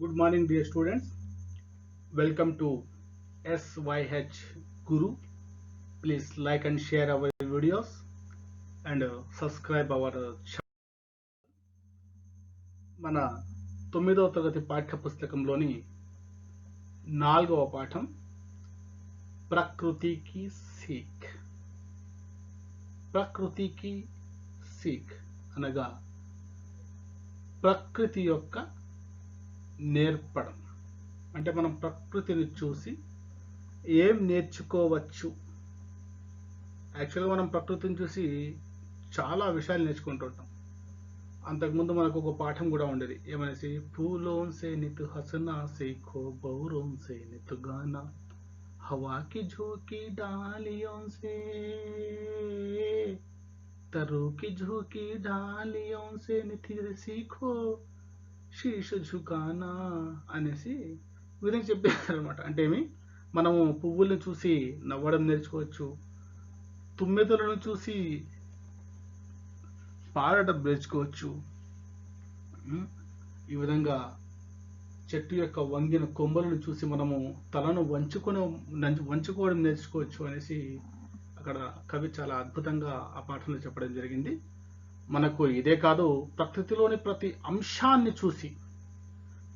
Good morning, dear students. Welcome to SYH Guru. Please like and share our videos and subscribe our channel. మన 9వ తరగతి పాఠ్య పుస్తకంలోని 4వ పాఠం ప్రకృతికి సీక్. ప్రకృతికి సీక్ అనగా ప్రకృతి యొక్క నేర్పడం. అంటే మనం ప్రకృతిని చూసి ఏం నేర్చుకోవచ్చు. యాక్చువల్గా మనం ప్రకృతిని చూసి చాలా విషయాలు నేర్చుకుంటుంటాం. అంతకుముందు మనకు ఒక పాఠం కూడా ఉండేది, ఏమనేసి ఫూలోం సే నితు హసనా సీఖో బౌరోం సే నితు గానా హవాకి झोंकी डालियों से तरु की झोंकी डालियों से निथिर सीखो శీష ఝుకానా అనేసి గురించి చెప్పారు అనమాట. అంటే ఏమి, మనము పువ్వులను చూసి నవ్వడం నేర్చుకోవచ్చు, తుమ్మెదలను చూసి పాడటం నేర్చుకోవచ్చు, ఈ విధంగా చెట్టు యొక్క వంగిన కొమ్మలను చూసి మనము తలను వంచుకోవడం నేర్చుకోవచ్చు అనేసి అక్కడ కవి చాలా అద్భుతంగా ఆ పాఠంలో చెప్పడం జరిగింది. మనకు ఇదే కాదు, ప్రకృతిలోని ప్రతి అంశాన్ని చూసి,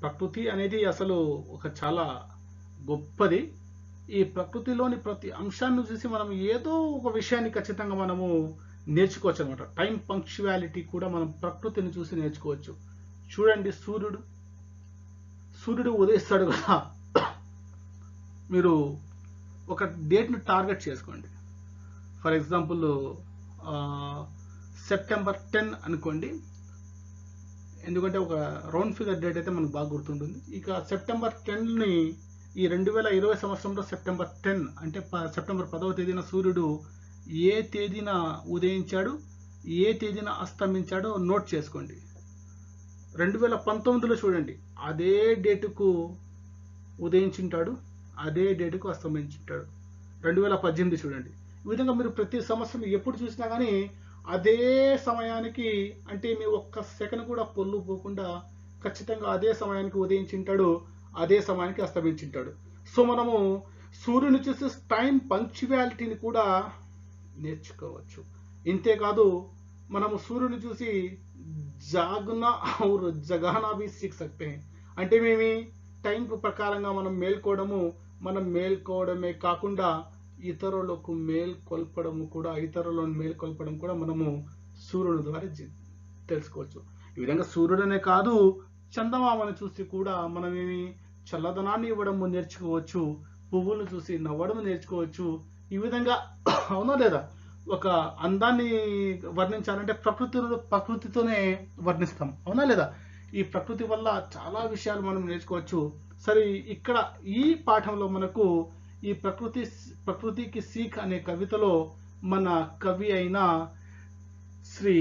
ప్రకృతి అనేది అసలు ఒక చాలా గొప్పది. ఈ ప్రకృతిలోని ప్రతి అంశాన్ని చూసి మనం ఏదో ఒక విషయాన్ని ఖచ్చితంగా మనము నేర్చుకోవచ్చు అనమాట. టైం పంక్చువాలిటీ కూడా మనం ప్రకృతిని చూసి నేర్చుకోవచ్చు. చూడండి, సూర్యుడు ఉదయిస్తాడు కదా, మీరు ఒక డేట్ను టార్గెట్ చేసుకోండి. ఫర్ ఎగ్జాంపుల్ సెప్టెంబర్ 10 అనుకోండి, ఎందుకంటే ఒక రౌండ్ ఫిగర్ డేట్ అయితే మనకు బాగా గుర్తుంటుంది. ఇక సెప్టెంబర్ 10ని ఈ 2020 సంవత్సరంలో సెప్టెంబర్ 10 అంటే సెప్టెంబర్ 10వ తేదీన సూర్యుడు ఏ తేదీన ఉదయించాడు, ఏ తేదీన అస్తమించాడో నోట్ చేసుకోండి. 2019లో చూడండి, అదే డేటుకు ఉదయించుంటాడు, అదే డేటుకు అస్తమించుంటాడు. 2018 చూడండి. ఈ విధంగా మీరు ప్రతి సంవత్సరం ఎప్పుడు చూసినా కానీ అదే సమయానికి, అంటే మీ ఒక్క సెకండ్ కూడా పొల్లు పోకుండా ఖచ్చితంగా అదే సమయానికి ఉదయించుంటాడు, అదే సమయానికి అస్తమించుంటాడు. సో మనము సూర్యుని చూసి టైం పంక్చువాలిటీని కూడా నేర్చుకోవచ్చు. ఇంతేకాదు, మనము సూర్యుని చూసి జాగ్నా ఔర్ జగానా भी सीख सकते हैं. అంటే మేమి టైం ప్రకారంగా మనం మేల్కోవడమే కాకుండా ఇతరులను మేల్కొల్పడం కూడా మనము సూర్యుని ద్వారా తెలుసుకోవచ్చు. ఈ విధంగా సూర్యుడనే కాదు, చందమామను చూసి కూడా మనమేమి చల్లదనాన్ని ఇవ్వడం నేర్చుకోవచ్చు, పువ్వులను చూసి నవ్వడం నేర్చుకోవచ్చు. ఈ విధంగా అవునా లేదా, ఒక అందాన్ని వర్ణించాలంటే ప్రకృతితోనే వర్ణిస్తాం, అవునా లేదా. ఈ ప్రకృతి వల్ల చాలా విషయాలు మనం నేర్చుకోవచ్చు. సరే, ఇక్కడ ఈ పాఠంలో మనకు ఈ ప్రకృతికి సీక్ అనే కవితలో మన కవి అయిన శ్రీ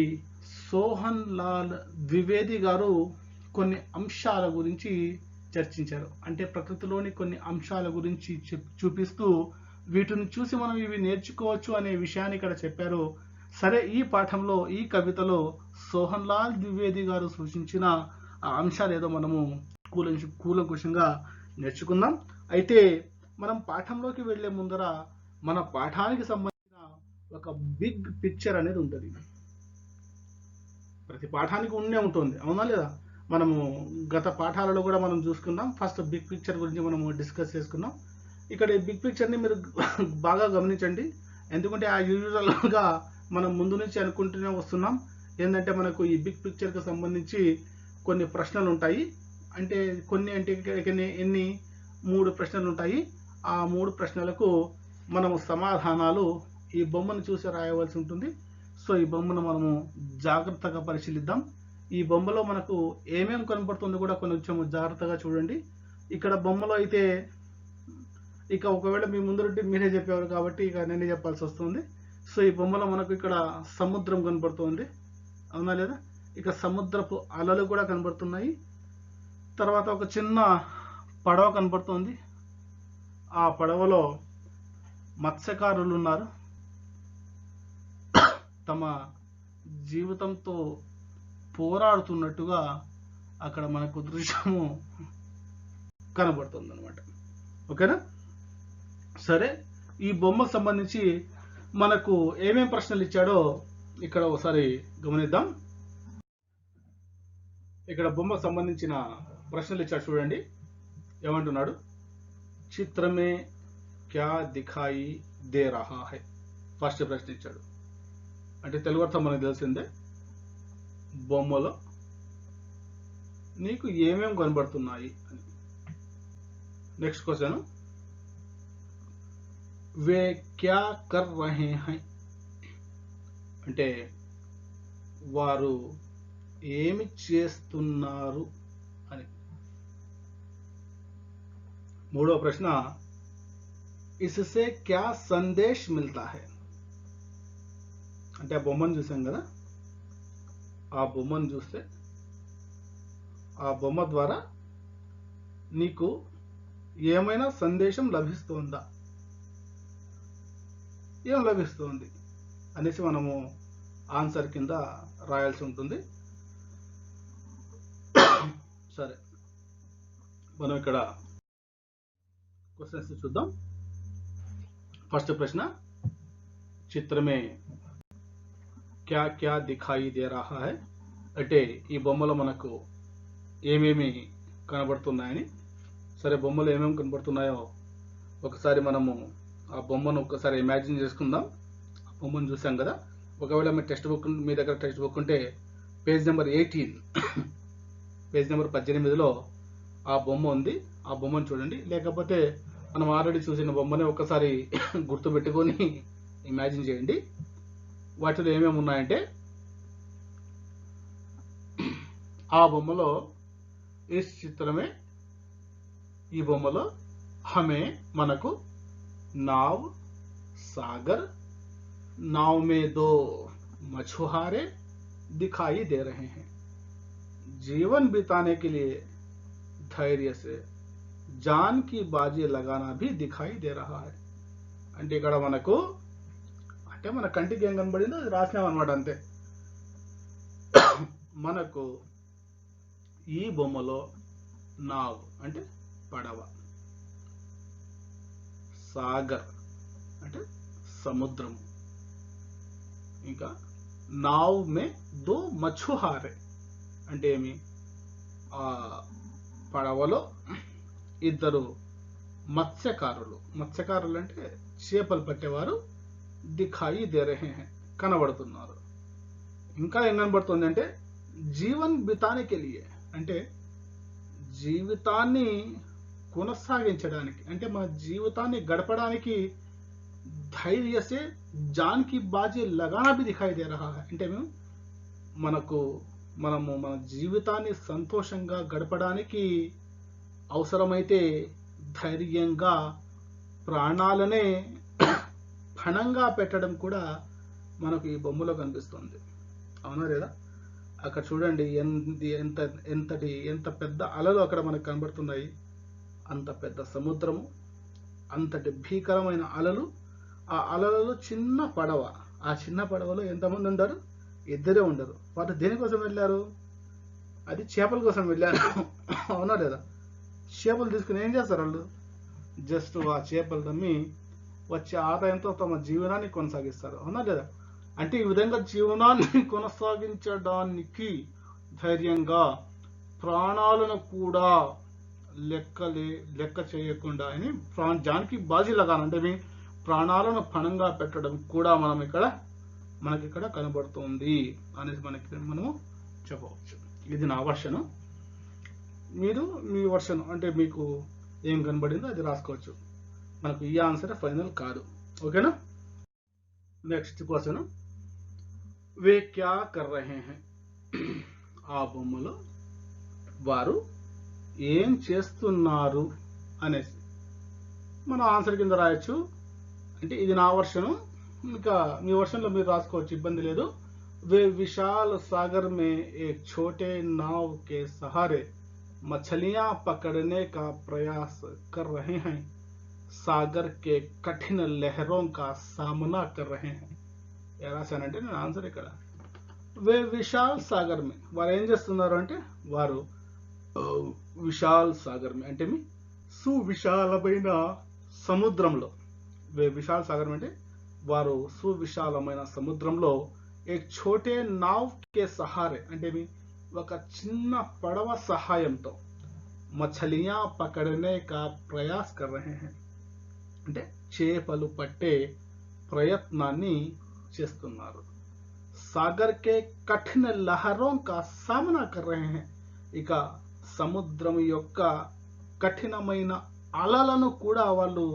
సోహన్ లాల్ ద్వివేది గారు కొన్ని అంశాల గురించి చర్చించారు. అంటే ప్రకృతిలోని కొన్ని అంశాల గురించి చూపిస్తూ వీటిని చూసి మనం ఇవి నేర్చుకోవచ్చు అనే విషయాన్ని ఇక్కడ చెప్పారు. సరే, ఈ పాఠంలో ఈ కవితలో సోహన్ లాల్ ద్వివేది గారు సూచించిన ఆ అంశాలు ఏదో మనము కూలంకుషంగా నేర్చుకుందాం. అయితే మనం పాఠంలోకి వెళ్లే ముందర మన పాఠానికి సంబంధించిన ఒక బిగ్ పిక్చర్ అనేది ఉంటుంది. ప్రతి పాఠానికి ఉంటుంది, అవునా లేదా. మనము గత పాఠాలలో కూడా మనం చూసుకున్నాం. ఫస్ట్ బిగ్ పిక్చర్ గురించి మనము డిస్కస్ చేసుకున్నాం. ఇక్కడ ఈ బిగ్ పిక్చర్ని మీరు బాగా గమనించండి, ఎందుకంటే ఆ యూజువల్గా మనం ముందు నుంచి అనుకుంటూనే వస్తున్నాం. ఏంటంటే మనకు ఈ బిగ్ పిక్చర్కి సంబంధించి కొన్ని ప్రశ్నలు ఉంటాయి. అంటే ఎన్ని 3 ప్రశ్నలు ఉంటాయి. ఆ 3 ప్రశ్నలకు మనము సమాధానాలు ఈ బొమ్మను చూసి రాయవలసి ఉంటుంది. సో ఈ బొమ్మను మనము జాగ్రత్తగా పరిశీలిద్దాం. ఈ బొమ్మలో మనకు ఏమేం కనబడుతుందో కూడా కొంచెం జాగ్రత్తగా చూడండి. ఇక్కడ బొమ్మలో అయితే ఇక ఒకవేళ మీ ముందు మీరే చెప్పేవారు కాబట్టి ఇక నేనే చెప్పాల్సి వస్తుంది. సో ఈ బొమ్మలో మనకు ఇక్కడ సముద్రం కనబడుతుంది, అవునా లేదా. ఇక సముద్రపు అలలు కూడా కనబడుతున్నాయి. తర్వాత ఒక చిన్న పడవ కనబడుతుంది. ఆ పడవలో మత్స్యకారులు ఉన్నారు. తమ జీవితంతో పోరాడుతున్నట్టుగా అక్కడ మనకు దృశ్యము కనబడుతుంది అనమాట. ఓకేనా? సరే, ఈ బొమ్మకు సంబంధించి మనకు ఏమేం ప్రశ్నలు ఇచ్చాడో ఇక్కడ ఒకసారి గమనిద్దాం. ఇక్కడ బొమ్మకు సంబంధించిన ప్రశ్నలు ఇచ్చాడు చూడండి. ఏమంటున్నాడు? చిత్రమే క్యా దిఖాయి దే రహా హై. ఫస్ట్ ప్రశ్న ఇచ్చాడు. అంటే తెలుగు అర్థం మనకు తెలిసిందే. బొమ్మలో నీకు ఏమేం కనబడుతున్నాయి అని. నెక్స్ట్ క్వశ్చన్, వే క్యా కర్ రహే హై. అంటే వారు ఏమి చేస్తున్నారు అని. మూడో ప్రశ్న, ఇస్సే క్యా సందేశ్ మిల్తా హై. అంటే ఆ బొమ్మను చూసాం కదా, ఆ బొమ్మను చూస్తే ఆ బొమ్మ ద్వారా నీకు ఏమైనా సందేశం లభిస్తుందా, ఏం లభిస్తుంది అనేసి మనము ఆన్సర్ కింద రాయాల్సి ఉంటుంది. సరే, మనం ఇక్కడ క్వశ్చన్స్ చూద్దాం. ఫస్ట్ ప్రశ్న, చిత్రమే క్యా క్యా దిఖాయి దే రహా హై. అంటే ఈ బొమ్మలో మనకు ఏమేమి కనబడుతున్నాయని. సరే, బొమ్మలో ఏమేమి కనబడుతున్నాయో ఒకసారి మనము ఆ బొమ్మను ఒకసారి ఇమాజిన్ చేసుకుందాం. ఆ బొమ్మను చూసాం కదా. ఒకవేళ మీ దగ్గర టెక్స్ట్ బుక్ ఉంటే పేజ్ నెంబర్ 18, పేజ్ నెంబర్ 18లో ఆ బొమ్మ ఉంది. ఆ బొమ్మను చూడండి. లేకపోతే మనం ఆల్రెడీ చూసిన బొమ్మనే ఒకసారి గుర్తుపెట్టుకొని ఇమాజిన్ చేయండి. వాటిలో ఏమేమి ఉన్నాయంటే, ఆ బొమ్మలో ఇస్ చిత్రమే, ఈ బొమ్మలో హమే మనకు नाव सागर, नाव में दो मछुआरे दिखाई दे रहे हैं. जीवन बिताने के लिए धैर्य से जान की बाजी लगाना भी दिखाई दे रहा है. అంటే ఇక్కడ మనకు అంటే మన కంటికి ఏం కనబడిందో అది రాసినాం అనమాట. అంతే. మనకు ఈ బొమ్మలో నావ్ అంటే పడవ, సాగర్ అంటే సముద్రము, ఇంకా నావ్ మే దో మछुआरे అంటే ఏమి, ఆ పడవలో ఇద్దరు మత్స్యకారులు, మత్స్యకారులు అంటే చేపలు పట్టేవారు, దిఖాయి దే రహే హై కనబడుతున్నారు. ఇంకా ఏం కనబడుతుంది అంటే, జీవన్ బితానే లియే అంటే జీవితాన్ని కొనసాగించడానికి, అంటే మన జీవితాన్ని గడపడానికి ధైర్య సే జాన్ కి బాజీ లగానా భీ దిఖాయి దే రహా హై. అంటే మనము మన జీవితాన్ని సంతోషంగా గడపడానికి అవసరమైతే ధైర్యంగా ప్రాణాలనే పణంగా పెట్టడం కూడా మనకు ఈ బొమ్మలో కనిపిస్తుంది. అవునా లేదా? అక్కడ చూడండి ఎంత పెద్ద అలలు అక్కడ మనకు కనబడుతున్నాయి. అంత పెద్ద సముద్రము, అంతటి భీకరమైన అలలు, ఆ అలలలో చిన్న పడవ, ఆ చిన్న పడవలో ఎంతమంది ఉండరు? ఇద్దరే ఉండరు. వారు దేనికోసం వెళ్ళారు? అది చేపల కోసం వెళ్ళారు. అవునా లేదా? చేపలు తీసుకుని ఏం చేస్తారు వాళ్ళు? జస్ట్ ఆ చేపలు తమ్మి వచ్చే ఆదాయంతో తమ జీవనాన్ని కొనసాగిస్తారు. అవునా లేదా? అంటే ఈ విధంగా జీవనాన్ని కొనసాగించడానికి ధైర్యంగా ప్రాణాలను కూడా లెక్క చేయకుండా అని జాన్కి బాజీ లగాను అంటే మీ ప్రాణాలను పణంగా పెట్టడం కూడా మనకి ఇక్కడ కనబడుతుంది అనేది మనము చెప్పవచ్చు. ఇది నా వర్షను. మీరు మీ వర్షన్ అంటే మీకు ఏం కనబడిందో అది రాసుకోవచ్చు. మనకు ఈ ఆన్సర్ ఫైనల్ కాదు. ఓకేనా? నెక్స్ట్ క్వశ్చన్, వే క్యా కర్ రహే హై. ఆ బొమ్మలో వారు ఏం చేస్తున్నారు అనేసి మనం ఆన్సర్ కింద రాయొచ్చు. అంటే ఇది నా వర్షను, ఇంకా మీ వర్షన్లో మీరు రాసుకోవచ్చు, ఇబ్బంది లేదు. वे विशाल सागर में एक छोटे नाव के सहारे मछलियां पकड़ने का प्रयास कर रहे हैं, सागर के कठिन लहरों का सामना कर रहे हैं. ఎలా రాశానంటే నేను ఆన్సర్ ఇక్కడ వే విశాల్ సాగర్ మే వారు ఏం చేస్తున్నారు అంటే వారు విశాల్ సాగర్ మే అంటే సువిశాలమైన సముద్రంలో, విశాల సాగరం అంటే వారు సువిశాలమైన సముద్రంలో एक छोटे नाव के सहारे అంటే ఒక చిన్న పడవ సహాయంతో మछलियां पकड़ने का प्रयास कर रहे हैं అంటే చేపలు పట్టే ప్రయత్నాన్ని చేస్తున్నారు. सागर के कठिन लहरों का सामना कर रहे हैं ఇక సముద్రం యొక్క కఠినమైన అలలను కూడా వాళ్ళు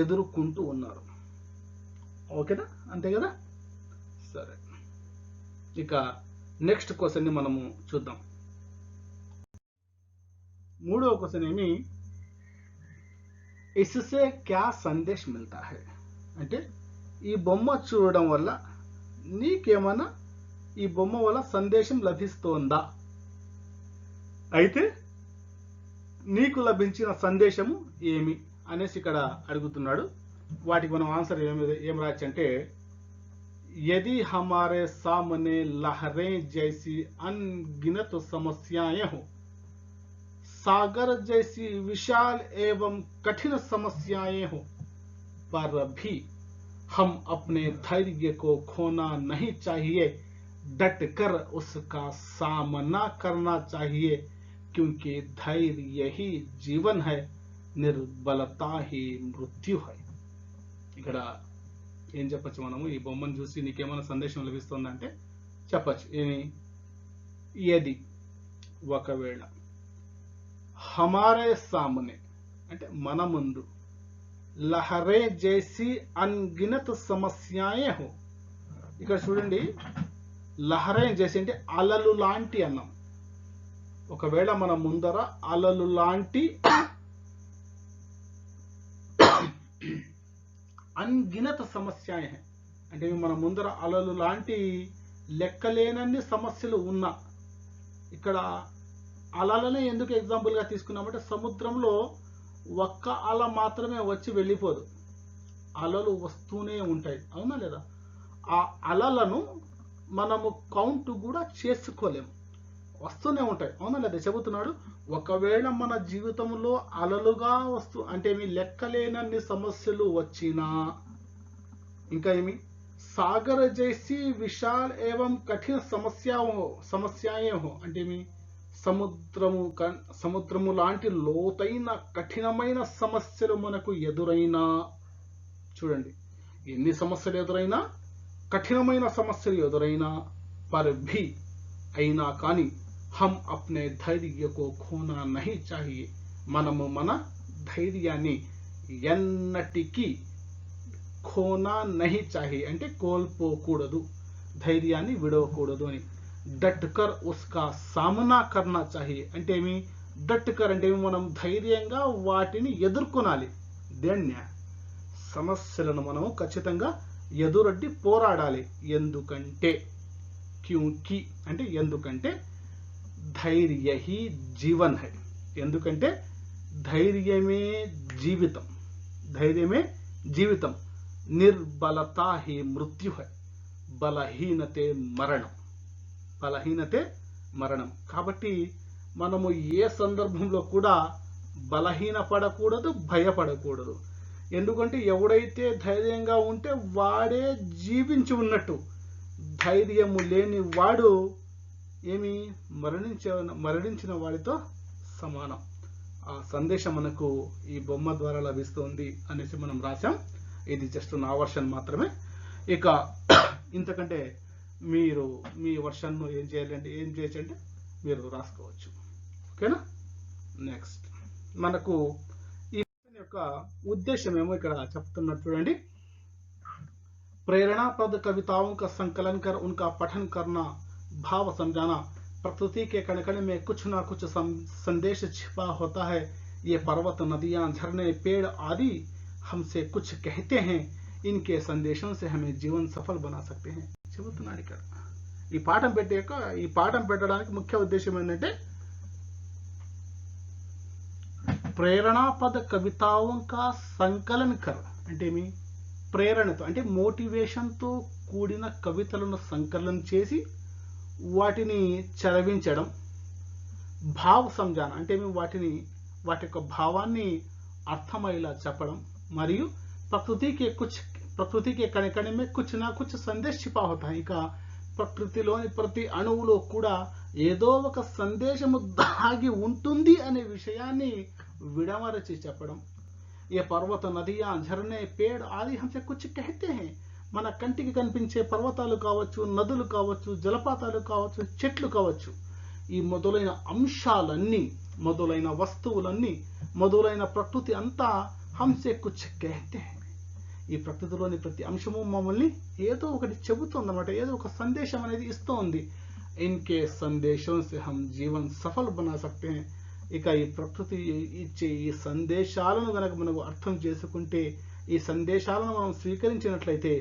ఎదుర్కొంటూ ఉన్నారు. ఓకేనా, అంతే కదా. సరే, ఇక నెక్స్ట్ క్వశ్చన్ ని మనము చూద్దాం. మూడవ క్వశ్చన్ ఏమి, ఇస్సే క్యా సందేశ్ మిల్తా హై అంటే ఈ బొమ్మ చూడడం వల్ల నీకేమన్నా ఈ బొమ్మ వల్ల సందేశం లభిస్తోందా, అయితే నీకు లభించిన సందేశము ఏమి అనేసి ఇక్కడ అడుగుతున్నాడు. వాటికి మనం ఆన్సర్ ఏం రాయొచ్చు అంటే, यदि हमारे सामने लहरें जैसी अनगिनत समस्याएं हो, सागर जैसी विशाल एवं कठिन समस्याएं हो, पर भी हम अपने धैर्य को खोना नहीं चाहिए, डटकर उसका सामना करना चाहिए, क्योंकि धैर्य ही जीवन है, निर्बलता ही मृत्यु है. ఇక్కడ ఏం చెప్పచ్చు మనము, ఈ బొమ్మను చూసి నీకేమైనా సందేశం లభిస్తుందంటే చెప్పచ్చు ఏమి, యది ఒకవేళ, హమారే సామనే అంటే మన ముందు, లహరే జైసి అన్గినత్ సమస్యాయే హో, ఇక్కడ చూడండి లహరే జైసి అంటే అలలు లాంటి అన్నాం. ఒకవేళ మన ముందర అలలు లాంటి అన్గినత సమస్యాయే అంటే మన ముందర అలలు లాంటి లెక్కలేనన్ని సమస్యలు ఉన్నా, ఇక్కడ అలలనే ఎందుకు ఎగ్జాంపుల్గా తీసుకున్నామంటే సముద్రంలో ఒక్క అల మాత్రమే వచ్చి వెళ్ళిపోదు, అలలు వస్తూనే ఉంటాయి, అవునా లేదా. ఆ అలలను మనము కౌంట్ కూడా చేసుకోలేము, వస్తూనే ఉంటాయి, అవునా లేదా చెబుతున్నాడు. ఒకవేళ మన జీవితంలో అలలుగా అంటే ఏమి లెక్కలేనన్ని సమస్యలు వచ్చినా, ఇంకా ఏమి సాగర జైసి విశాల్ ఏవం కఠిన సమస్యాయే హో అంటే ఏమి సముద్రము లాంటి లోతైన కఠినమైన సమస్యలు మనకు ఎదురైనా, చూడండి ఎన్ని సమస్యలు ఎదురైనా, కఠినమైన సమస్యలు ఎదురైనా, పర్ భీ అయినా కానీ हम अपने धैर्य को खोना नहीं चाहिए, మనము మన ధైర్యాన్ని ఎన్నటికీ ఖోనా నహి చాహియే అంటే కోల్పోకూడదు, ధైర్యాన్ని విడవకూడదు అని. డట్కర్ ఉస్కా సామనా కర్నా చాహియే అంటే ఏమి, డట్కర్ అంటే మనం ధైర్యంగా వాటిని ఎదుర్కొనాలి, దేన్య సమస్యలను మనము ఖచ్చితంగా ఎదురొడ్డి పోరాడాలి. ఎందుకంటే, క్యూంకి అంటే ఎందుకంటే, ధైర్య హీ జీవన్ హై ఎందుకంటే ధైర్యమే జీవితం, ధైర్యమే జీవితం. నిర్బలతా హీ మృత్యు హై బలహీనతే మరణం, బలహీనతే మరణం. కాబట్టి మనము ఏ సందర్భంలో కూడా బలహీన పడకూడదు, భయపడకూడదు. ఎందుకంటే ఎవడైతే ధైర్యంగా ఉంటే వాడే జీవించి ఉన్నట్టు, ధైర్యము లేని వాడు ఏమి మరణించిన వాడితో సమానం. ఆ సందేశం మనకు ఈ బొమ్మ ద్వారా లభిస్తుంది అనేసి మనం రాసాం. ఇది జస్ట్ నా వర్షన్ మాత్రమే. ఇక ఇంతకంటే మీరు మీ వర్షన్ను ఏం చేయొచ్చు అంటే మీరు రాసుకోవచ్చు. ఓకేనా. నెక్స్ట్ మనకు ఈ యొక్క ఉద్దేశం ఏమో ఇక్కడ చెప్తున్నట్టు చూడండి. प्रेरणाप्रद कविताओं का संकलन कर उनका पठन करना, भाव समझाना. प्रकृति के कण कण में कुछ ना कुछ संदेश छिपा होता है. ये पर्वत, नदियां, झरने, पेड़ आदि हमसे कुछ कहते हैं. इनके संदेशों से हमें जीवन सफल बना सकते हैं. చెబుతున్నాడు ఇక్కడ. ఈ పాఠం పెట్టడానికి ముఖ్య ఉద్దేశం ఏంటంటే ప్రేరణాపద కవితాओं का संकलन कर అంటే మీ ప్రేరణతో అంటే మోటివేషన్తో కూడిన కవితలను సంకలనం చేసి వాటిని చదివించడం. భావ సంజాన అంటే వాటిని వాటి యొక్క భావాన్ని అర్థమయ్యేలా చెప్పడం మరియు प्रकृति के कण कण में कुछ ना कुछ संदेश छिपा होता है. ఇక ప్రకృతిలోని ప్రతి అణువులో కూడా ఏదో ఒక సందేశము దాగి ఉంటుంది అనే విషయాన్ని విడమరచి చెప్పడం. ये पर्वत नदियां झरने पेड़ आदि हमसे कुछ कहते हैं. మన కంటికి కనిపించే పర్వతాలు కావచ్చు, నదులు కావచ్చు, జలపాతాలు కావచ్చు, చెట్లు కావచ్చు, ఈ మొదలైన అంశాలన్నీ, మొదలైన వస్తువులన్నీ, మొదలైన ప్రకృతి అంతా हमसे कुछ कहते हैं. ఈ ప్రకృతిలోని ప్రతి అంశము మమ్మల్ని ఏదో ఒకటి చెబుతుంది అన్నమాట, ఏదో ఒక సందేశం అనేది ఇస్తోంది. इनके संदेशों से हम जीवन सफल बना सकते हैं. ఇక ఈ ప్రకృతి ఇచ్చే ఈ సందేశాలను గనక మనకు అర్థం చేసుకుంటే, ఈ సందేశాలను మనం స్వీకరించినట్లయితే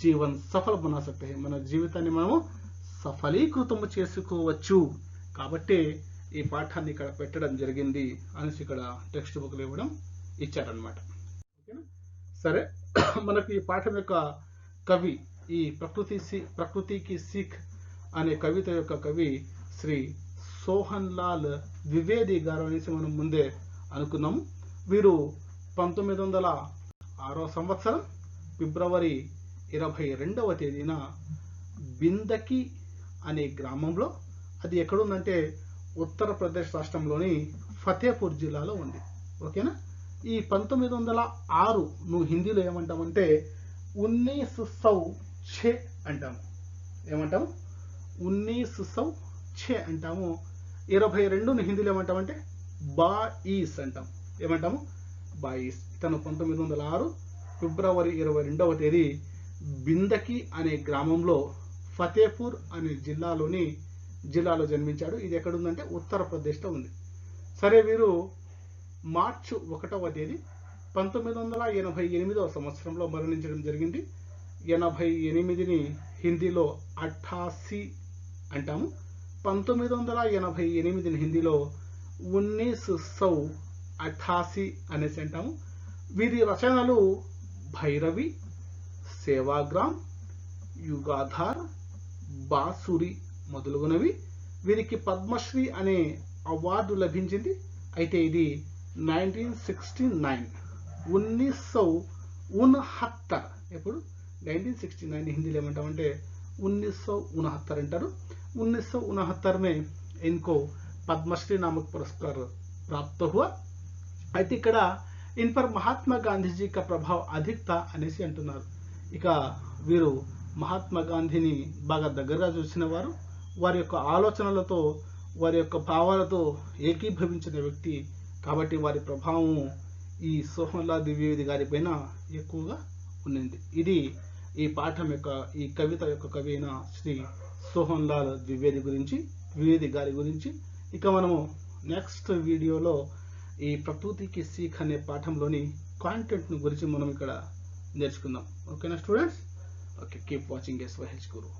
జీవన్ సఫల్ బనా సక్తే హై, మన జీవితాన్ని మనము సఫలీకృతము చేసుకోవచ్చు. కాబట్టి ఈ పాఠాన్ని ఇక్కడ పెట్టడం జరిగింది అనేసి ఇక్కడ టెక్స్ట్ బుక్లో ఇవ్వడం ఇచ్చారనమాట. ఓకేనా? సరే, మనకు ఈ పాఠం యొక్క కవి, ఈ ప్రకృతికి సీఖ్ అనే కవిత యొక్క కవి శ్రీ సోహన్ లాల్ ద్వివేది గారు అనేసి మనం ముందే అనుకున్నాము. వీరు 1906 సంవత్సరం ఫిబ్రవరి 22వ తేదీన బిందకి అనే గ్రామంలో, అది ఎక్కడుందంటే ఉత్తరప్రదేశ్ రాష్ట్రంలోని ఫతేపూర్ జిల్లాలో ఉంది. ఓకేనా? ఈ 1906 నువ్వు హిందీలో ఏమంటామంటే 1906 అంటాము. ఏమంటాము? 1906 అంటాము. 22ను హిందీలో ఏమంటామంటే 22 అంటాం. ఏమంటాము? 22. ఇతను 1906 ఫిబ్రవరి 22వ తేదీ బిందకి అనే గ్రామంలో ఫతేపూర్ అనే జిల్లాలో జన్మించాడు. ఇది ఎక్కడుందంటే ఉత్తరప్రదేశ్లో ఉంది. సరే, వీరు మార్చి 1వ తేదీ 1988వ సంవత్సరంలో మరణించడం జరిగింది. 88ని హిందీలో 88 అంటాము. 1988ని హిందీలో 1988 అనేసి అంటాము. వీరి రచనలు భైరవి, సేవాగ్రామ్, యుగాధార్, బాసురి మొదలుగునవి. వీరికి పద్మశ్రీ అనే అవార్డు లభించింది. అయితే ఇది 1969, 1969. ఎప్పుడు? 1969 హిందీలో ఏమంటామంటే 1969 అంటారు. 1969 में इनको पद्मश्री नामक पुरस्कार प्राप्त हुआ. అయితే ఇక్కడ इन पर महात्मा गांधी जी का प्रभाव अधिक था అనేసి అంటున్నారు. ఇక వీరు మహాత్మా గాంధీని బాగా దగ్గరగా చూసిన వారు, వారి యొక్క ఆలోచనలతో, వారి యొక్క భావాలతో ఏకీభవించిన వ్యక్తి. కాబట్టి వారి ప్రభావం ఈ సోహన్ లాల్ ద్వివేది గారి పైన ఎక్కువగా ఉన్నది. ఇది ఈ పాఠం యొక్క, ఈ కవిత యొక్క కవి అయిన శ్రీ సోహన్ లాల్ ద్వివేది గారి గురించి. ఇక మనము నెక్స్ట్ వీడియోలో ఈ ప్రకృతికి సీఖ్ అనే పాఠంలోని కాంటెంట్ను గురించి మనం ఇక్కడ నేర్చుకుందాం. ఓకేనా students? Okay, keep watching SYH Guru.